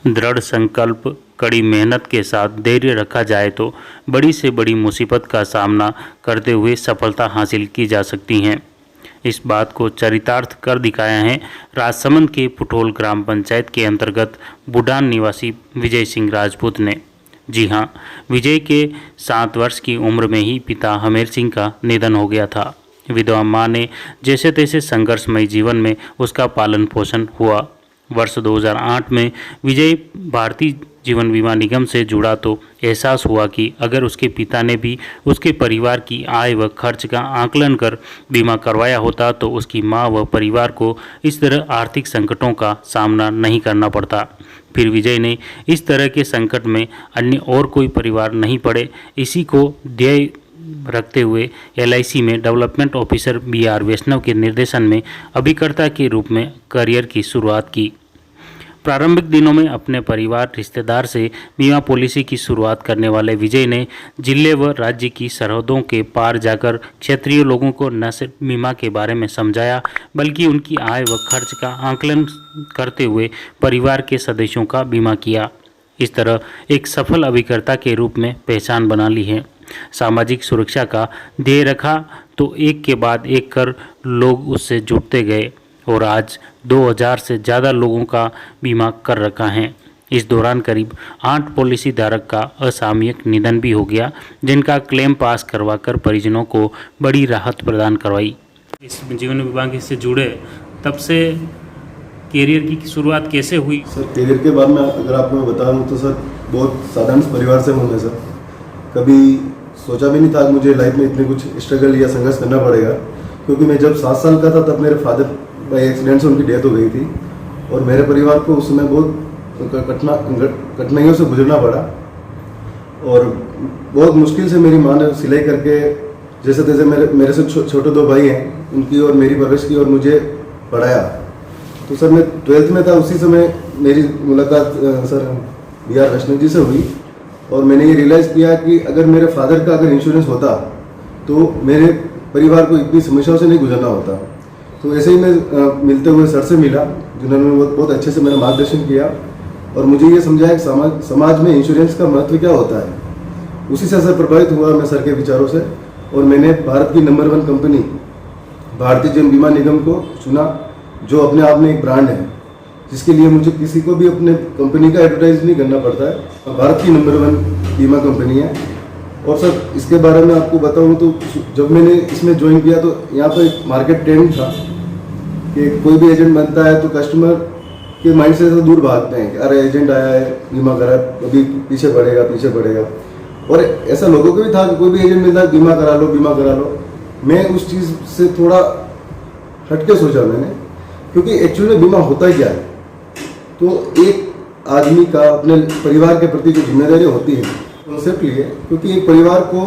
दृढ़ संकल्प, कड़ी मेहनत के साथ धैर्य रखा जाए तो बड़ी से बड़ी मुसीबत का सामना करते हुए सफलता हासिल की जा सकती है। इस बात को चरितार्थ कर दिखाया है राजसमंद के पुठोल ग्राम पंचायत के अंतर्गत बुडान निवासी विजय सिंह राजपूत ने। जी हाँ, विजय के 7 वर्ष की उम्र में ही पिता हमेर सिंह का निधन हो गया था। विधवा माँ ने जैसे तैसे संघर्षमय जीवन में उसका पालन पोषण हुआ। वर्ष 2008 में विजय भारतीय जीवन बीमा निगम से जुड़ा तो एहसास हुआ कि अगर उसके पिता ने भी उसके परिवार की आय व खर्च का आकलन कर बीमा करवाया होता तो उसकी मां व परिवार को इस तरह आर्थिक संकटों का सामना नहीं करना पड़ता। फिर विजय ने इस तरह के संकट में अन्य और कोई परिवार नहीं पड़े, इसी को ध्येय रखते हुए LIC में डेवलपमेंट ऑफिसर BR वैष्णव के निर्देशन में अभिकर्ता के रूप में करियर की शुरुआत की। प्रारंभिक दिनों में अपने परिवार रिश्तेदार से बीमा पॉलिसी की शुरुआत करने वाले विजय ने जिले व राज्य की सरहदों के पार जाकर क्षेत्रीय लोगों को न सिर्फ बीमा के बारे में समझाया बल्कि उनकी आय व खर्च का आकलन करते हुए परिवार के सदस्यों का बीमा किया। इस तरह एक सफल अभिकर्ता के रूप में पहचान बना ली है। सामाजिक सुरक्षा का ध्येय रखा तो एक के बाद एक कर लोग उससे जुड़ते गए और आज 2000 से ज़्यादा लोगों का बीमा कर रखा है। इस दौरान करीब 8 पॉलिसी धारक का असामयिक निधन भी हो गया, जिनका क्लेम पास करवाकर परिजनों को बड़ी राहत प्रदान करवाई। इस जीवन विभाग से जुड़े तब से कैरियर की शुरुआत कैसे हुई? सर, कैरियर के बारे में अगर आपको मैं बताऊं तो सर बहुत साधारण परिवार से हूँ मैं सर। कभी सोचा भी नहीं था कि मुझे लाइफ में इतने कुछ स्ट्रगल या संघर्ष करना पड़ेगा, क्योंकि मैं जब 7 साल का था तब मेरे फादर बाई एक्सीडेंट से उनकी डेथ हो गई थी और मेरे परिवार को उस समय बहुत कठिनाइयों से गुजरना पड़ा और बहुत मुश्किल से मेरी माँ ने सिलाई करके जैसे तैसे मेरे से छोटे 2 भाई हैं, उनकी और मेरी परवरिश की और मुझे पढ़ाया। तो सर मैं 12th में था, उसी समय मेरी मुलाकात सर BR वैष्णव जी से हुई और मैंने ये रियलाइज़ किया कि अगर मेरे फादर का अगर इंश्योरेंस होता तो मेरे परिवार को इतनी समस्याओं से नहीं गुजरना होता। तो ऐसे ही मैं मिलते हुए सर से मिला, जिन्होंने बहुत अच्छे से मेरा मार्गदर्शन किया और मुझे ये समझाया कि समाज में इंश्योरेंस का महत्व क्या होता है। उसी से असर प्रभावित हुआ मैं सर के विचारों से और मैंने भारत की नंबर 1 कंपनी भारतीय जीवन बीमा निगम को चुना, जो अपने आप में एक ब्रांड है, जिसके लिए मुझे किसी को भी अपने कंपनी का एडवर्टाइज नहीं करना पड़ता है। भारत की नंबर 1 बीमा कंपनी है। और सर इसके बारे में आपको बताऊं तो जब मैंने इसमें ज्वाइन किया तो यहाँ पर एक मार्केट ट्रेंड था कि कोई भी एजेंट बनता है तो कस्टमर के माइंड से दूर भागते हैं कि अरे एजेंट आया है, बीमा करा, अभी पीछे पड़ेगा। और ऐसा लोगों को भी था कि कोई भी एजेंट मिलता है बीमा करा लो। मैं उस चीज़ से थोड़ा हटके सोचा मैंने, क्योंकि एक्चुअली में बीमा होता ही क्या है। तो एक आदमी का अपने परिवार के प्रति जो जिम्मेदारी होती है, कॉन्सेप्ट लिए, क्योंकि एक परिवार को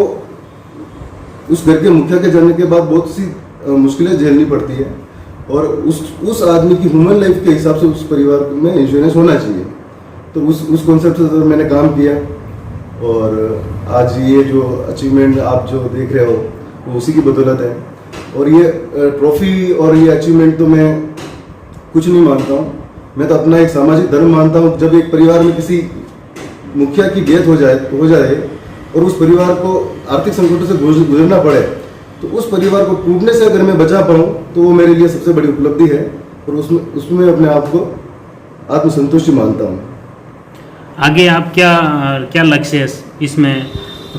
उस घर के मुखिया के जाने के बाद बहुत सी मुश्किलें झेलनी पड़ती है और उस आदमी की ह्यूमन लाइफ के हिसाब से उस परिवार में इंश्योरेंस होना चाहिए। तो उस कॉन्सेप्ट से मैंने काम किया और आज ये जो अचीवमेंट आप जो देख रहे हो वो उसी की बदौलत है। और ये ट्रॉफी और ये अचीवमेंट तो मैं कुछ नहीं मानता हूँ, मैं तो अपना एक सामाजिक धर्म मानता हूँ। जब एक परिवार में किसी मुखिया की डेथ हो जाए और उस परिवार को आर्थिक संकटों से गुजरना पड़े, तो उस परिवार को टूटने से अगर मैं बचा पाऊँ तो वो मेरे लिए सबसे बड़ी उपलब्धि है और उसमें अपने आप को आत्मसंतुष्टि मानता हूँ। आगे आप क्या लक्ष्य है इसमें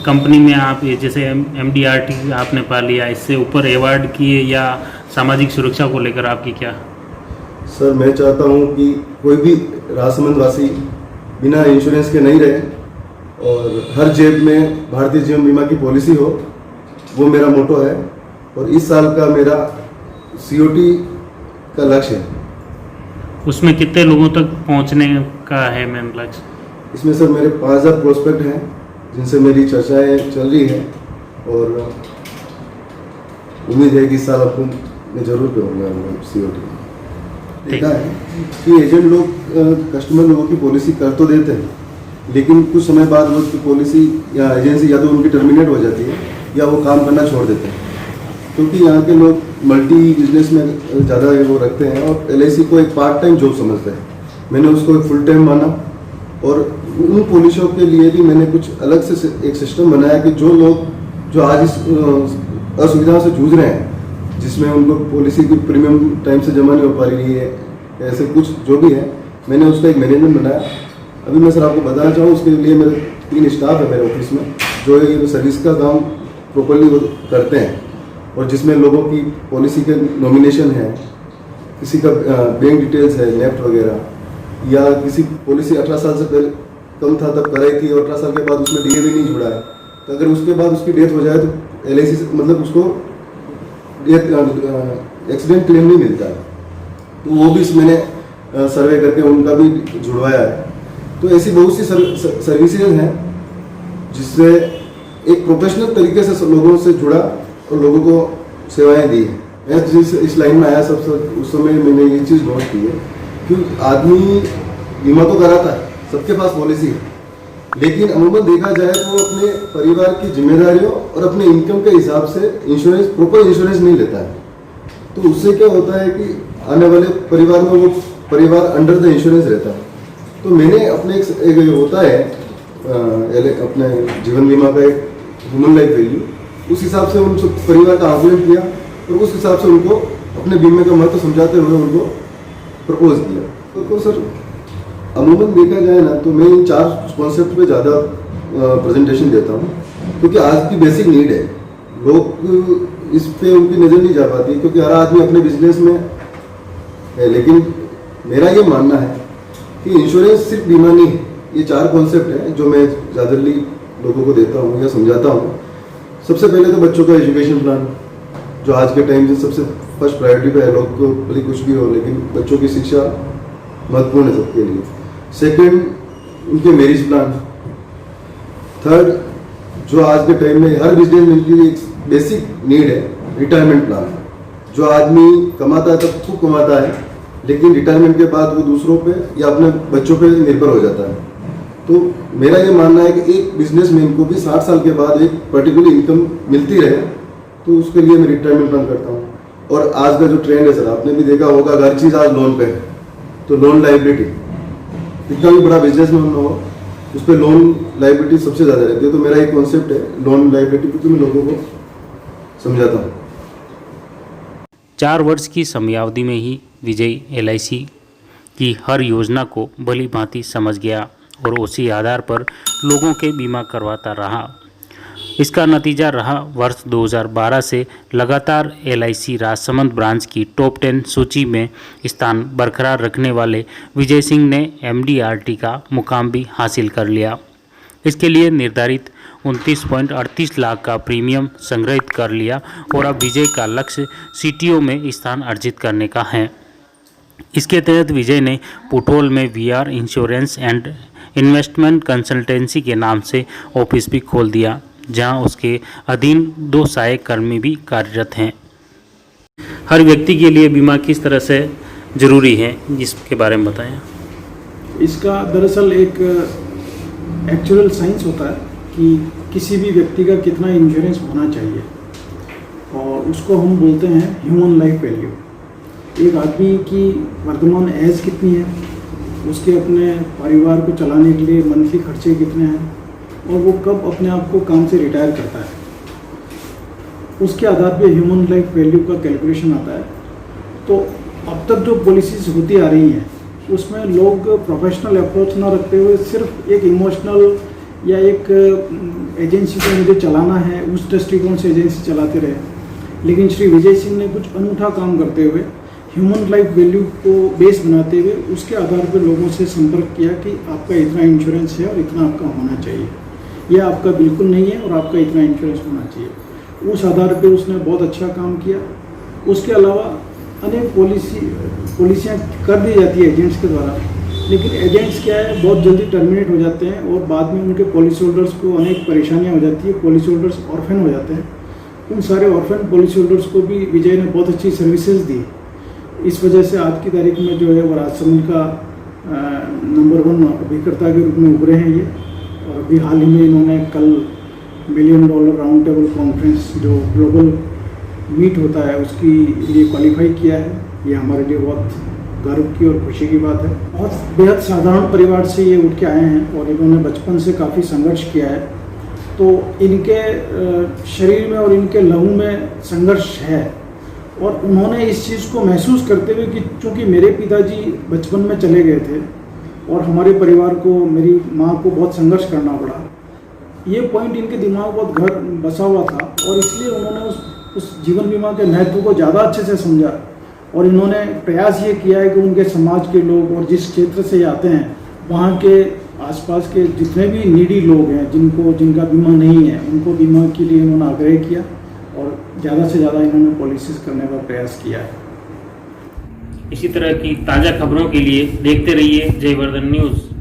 कंपनी में? आप ये जैसे MDRT आपने पा लिया, इससे ऊपर अवार्ड किए या सामाजिक सुरक्षा को लेकर आपकी क्या? सर मैं चाहता हूँ कि कोई भी राजसमंद वासी बिना इंश्योरेंस के नहीं रहे और हर जेब में भारतीय जीवन बीमा की पॉलिसी हो, वो मेरा मोटो है। और इस साल का मेरा COT का लक्ष्य है। उसमें कितने लोगों तक पहुंचने का है मेन लक्ष्य? इसमें सर मेरे 5000 प्रोस्पेक्ट हैं जिनसे मेरी चर्चाएं चल रही हैं और उम्मीद है कि इस साल आपको मैं जरूर करूँगा COT। देखा है कि एजेंट लोग कस्टमर लोगों की पॉलिसी कर तो देते हैं, लेकिन कुछ समय बाद वो उसकी पॉलिसी या एजेंसी या तो उनकी टर्मिनेट हो जाती है या वो काम करना छोड़ देते हैं, क्योंकि यहाँ के लोग मल्टी बिजनेस में ज़्यादा वो रखते हैं और LIC को एक पार्ट टाइम जॉब समझते हैं। मैंने उसको एक फुल टाइम माना और उन पॉलिसियों के लिए भी मैंने कुछ अलग से एक सिस्टम बनाया कि जो लोग जो आज इस असुविधा से जूझ रहे हैं, जिसमें उनको पॉलिसी की प्रीमियम टाइम से जमा नहीं हो पा रही है, ऐसे कुछ जो भी है, मैंने उसका एक मैनेजमेंट बनाया। अभी मैं सर आपको बताना चाहूँ, उसके लिए मेरे 3 स्टाफ है मेरे ऑफिस में, जो ये सर्विस का काम प्रॉपरली वो करते हैं, और जिसमें लोगों की पॉलिसी के नॉमिनेशन है, किसी का बैंक डिटेल्स है, नेफ्ट वगैरह, या किसी पॉलिसी 18 साल से पहले कम था तब कराई थी और 18 साल के बाद उसमें डीए भी नहीं जुड़ा है, तो अगर उसके बाद उसकी डेथ हो जाए तो LIC से मतलब उसको एक्सीडेंट क्लेम नहीं मिलता है, तो वो भी मैंने सर्वे करके उनका भी जुड़वाया है। तो ऐसी बहुत सी सर्विसेज हैं जिससे एक प्रोफेशनल तरीके से लोगों से जुड़ा और लोगों को सेवाएं दी है। मैं जिस इस लाइन में आया सबसे उस समय मैंने ये चीज़ नोट की है कि आदमी बीमा तो कराता है, सबके पास पॉलिसी है, लेकिन अमूमन देखा जाए तो वो अपने परिवार की जिम्मेदारियों और अपने इनकम के हिसाब से इंश्योरेंस प्रॉपर इंश्योरेंस नहीं लेता है। तो उससे क्या होता है कि आने वाले परिवार में वो परिवार अंडर द इंश्योरेंस रहता है। तो मैंने अपने एक होता है अपने जीवन बीमा का एक ह्यूमन लाइफ वैल्यू, उस हिसाब से उन परिवार का आकलन किया और उस हिसाब से उनको अपने बीमे का महत्व समझाते हुए उनको प्रपोज किया। तो सर अमूमन देखा जाए ना तो मैं इन 4 कॉन्सेप्ट पे ज़्यादा प्रेजेंटेशन देता हूँ, क्योंकि आज की बेसिक नीड है। लोग इस पे उनकी नज़र नहीं जा पाती, क्योंकि हर आदमी अपने बिजनेस में है। लेकिन मेरा ये मानना है कि इंश्योरेंस सिर्फ बीमा नहीं है, ये 4 कॉन्सेप्ट है जो मैं ज़्यादातर लोगों को देता हूँ या समझाता हूँ। सबसे पहले तो बच्चों का एजुकेशन प्लान, जो आज के टाइम में सबसे फर्स्ट प्रायोरिटी पे है। लोग को भले कुछ भी हो, लेकिन बच्चों की शिक्षा महत्वपूर्ण है सबके लिए। सेकंड, उनके मैरिज प्लान। थर्ड, जो आज के टाइम में हर बिजनेसमैन की एक बेसिक नीड है, रिटायरमेंट प्लान। जो आदमी कमाता है तब खूब कमाता है, लेकिन रिटायरमेंट के बाद वो दूसरों पे या अपने बच्चों पे निर्भर हो जाता है। तो मेरा ये मानना है कि एक बिजनेसमैन को भी 60 साल के बाद एक पर्टिकुलर इनकम मिलती रहे, तो उसके लिए मैं रिटायरमेंट प्लान करता हूँ। और आज का जो ट्रेंड है सर, आपने भी देखा होगा, हर चीज़ आज लोन पे है, तो लोन लायबिलिटी, कितना भी बड़ा बिजनेसमैन हो उस पर लोन लायबिलिटी सबसे ज़्यादा रहती है। तो मेरा एक कॉन्सेप्ट है लोन लायबिलिटी, क्योंकि मैं लोगों को समझाता हूँ। 4 वर्ष की समयावधि में ही विजय LIC की हर योजना को भली भांति समझ गया और उसी आधार पर लोगों के बीमा करवाता रहा। इसका नतीजा रहा वर्ष 2012 से लगातार LIC राजसमंद ब्रांच की टॉप 10 सूची में स्थान बरकरार रखने वाले विजय सिंह ने MDRT का मुकाम भी हासिल कर लिया। इसके लिए निर्धारित 29.38 लाख का प्रीमियम संग्रहित कर लिया और अब विजय का लक्ष्य CTO में स्थान अर्जित करने का है। इसके तहत विजय ने पुटोल में VR insurance and investment consultancy के नाम से ऑफिस भी खोल दिया, जहां उसके अधीन 2 सहायक कर्मी भी कार्यरत हैं। हर व्यक्ति के लिए बीमा किस तरह से जरूरी है, इसके बारे में बताएं। इसका दरअसल एक एक्चुअल साइंस होता है कि किसी भी व्यक्ति का कितना इंश्योरेंस होना चाहिए, और उसको हम बोलते हैं ह्यूमन लाइफ वैल्यू। एक आदमी की वर्तमान एज कितनी है, उसके अपने परिवार को चलाने के लिए मंथली खर्चे कितने हैं, और वो कब अपने आप को काम से रिटायर करता है, उसके आधार पे ह्यूमन लाइफ वैल्यू का कैलकुलेशन आता है। तो अब तक जो पॉलिसीज होती आ रही हैं उसमें लोग प्रोफेशनल अप्रोच ना रखते हुए सिर्फ एक इमोशनल या एक एजेंसी को मुझे चलाना है उस दृष्टिकोण से एजेंसी चलाते रहे। लेकिन श्री विजय सिंह ने कुछ अनूठा काम करते हुए ह्यूमन लाइफ वैल्यू को बेस बनाते हुए उसके आधार पर लोगों से संपर्क किया कि आपका इतना इंश्योरेंस है और इतना आपका होना चाहिए, यह आपका बिल्कुल नहीं है और आपका इतना इंश्योरेंस होना चाहिए। उस आधार पर उसने बहुत अच्छा काम किया। उसके अलावा अनेक पॉलिसियाँ कर दी जाती है एजेंट्स के द्वारा, लेकिन एजेंट्स क्या है, बहुत जल्दी टर्मिनेट हो जाते हैं और बाद में उनके पॉलिसी होल्डर्स को अनेक परेशानियाँ हो जाती है, पॉलिसी होल्डर्स ऑर्फन हो जाते हैं। उन सारे ऑर्फन पॉलिसी होल्डर्स को भी विजय ने बहुत अच्छी सर्विसेज दी। इस वजह से आज की तारीख में जो है वो राजसमंद का नंबर 1 अभिकर्ता के रूप में उभरे हैं ये। और अभी हाल ही में इन्होंने कल $1 मिलियन राउंड टेबल कॉन्फ्रेंस जो ग्लोबल मीट होता है उसकी लिए क्वालिफाई किया है। ये हमारे लिए बहुत गर्व की और खुशी की बात है। बहुत बेहद साधारण परिवार से ये उठ के आए हैं और इन्होंने बचपन से काफ़ी संघर्ष किया है, तो इनके शरीर में और इनके लहू में संघर्ष है। और उन्होंने इस चीज़ को महसूस करते हुए कि चूँकि मेरे पिताजी बचपन में चले गए थे और हमारे परिवार को, मेरी माँ को बहुत संघर्ष करना पड़ा, ये पॉइंट इनके दिमाग में बहुत घर बसा हुआ था और इसलिए उन्होंने उस जीवन बीमा के महत्व को ज़्यादा अच्छे से समझा और इन्होंने प्रयास ये किया है कि उनके समाज के लोग और जिस क्षेत्र से आते हैं वहाँ के आसपास के जितने भी नीडी लोग हैं जिनका बीमा नहीं है, उनको बीमा के लिए उन्होंने आग्रह किया और ज़्यादा से ज़्यादा इन्होंने पॉलिसीज़ करने का प्रयास किया है। इसी तरह की ताज़ा खबरों के लिए देखते रहिए जयवर्धन न्यूज़।